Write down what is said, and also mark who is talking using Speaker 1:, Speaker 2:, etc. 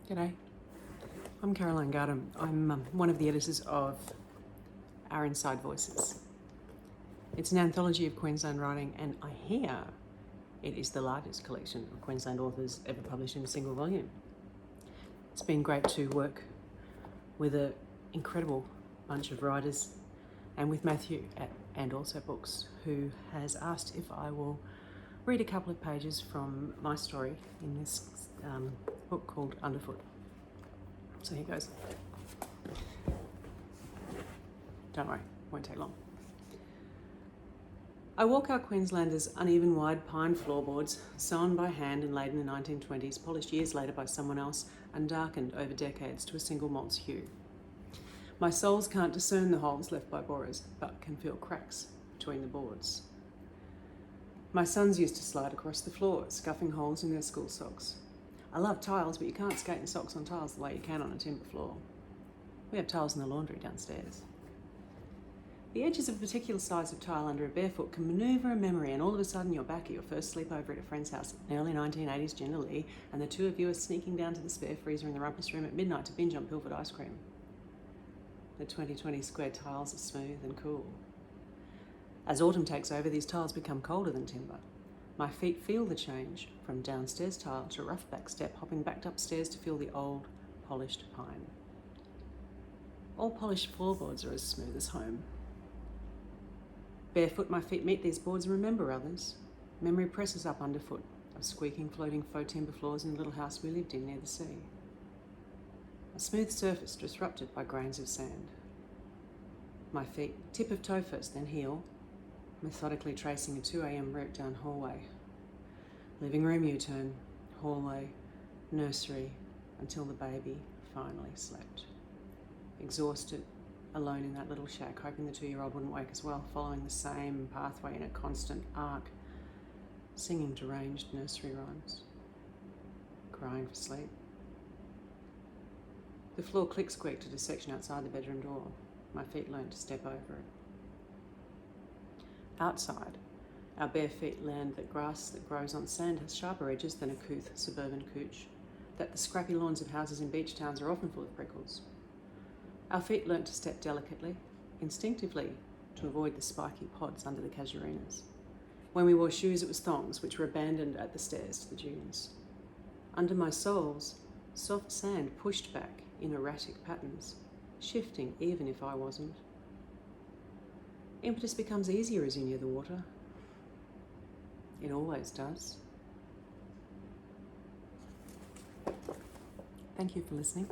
Speaker 1: G'day, I'm Caroline Gardam. I'm one of the editors of Our Inside Voices. It's an anthology of Queensland writing, and I hear it is the largest collection of Queensland authors ever published in a single volume. It's been great to work with an incredible bunch of writers and with Matthew at AndAlso Books, who has asked if I will read a couple of pages from my story in this book called Underfoot. So here goes. Don't worry, won't take long. I walk our Queenslanders' uneven wide pine floorboards, sewn by hand and laid in the 1920s, polished years later by someone else, and darkened over decades to a single maltz hue. My soles can't discern the holes left by borers, but can feel cracks between the boards. My sons used to slide across the floor, scuffing holes in their school socks. I love tiles, but you can't skate in socks on tiles the way you can on a timber floor. We have tiles in the laundry downstairs. The edges of a particular size of tile under a barefoot can manoeuvre a memory, and all of a sudden you're back at your first sleepover at a friend's house in early 1980s generally, and the two of you are sneaking down to the spare freezer in the rumpus room at midnight to binge on pilfered ice cream. The 2020 square tiles are smooth and cool. As autumn takes over, these tiles become colder than timber. My feet feel the change from downstairs tile to rough back step, hopping back upstairs to feel the old, polished pine. All polished floorboards are as smooth as home. Barefoot, my feet meet these boards and remember others. Memory presses up underfoot of squeaking, floating faux timber floors in the little house we lived in near the sea. A smooth surface disrupted by grains of sand. My feet, tip of toe first, then heel, methodically tracing a 2 a.m. route down hallway. Living room U-turn, hallway, nursery, until the baby finally slept. Exhausted, alone in that little shack, hoping the 2-year-old wouldn't wake as well, following the same pathway in a constant arc, singing deranged nursery rhymes, crying for sleep. The floor click-squeaked at a section outside the bedroom door. My feet learned to step over it. Outside, our bare feet learned that grass that grows on sand has sharper edges than a couth suburban couch, that the scrappy lawns of houses in beach towns are often full of prickles. Our feet learnt to step delicately, instinctively, to avoid the spiky pods under the casuarinas. When we wore shoes, it was thongs, which were abandoned at the stairs to the dunes. Under my soles, soft sand pushed back in erratic patterns, shifting even if I wasn't. Impetus becomes easier as you near the water. It always does. Thank you for listening.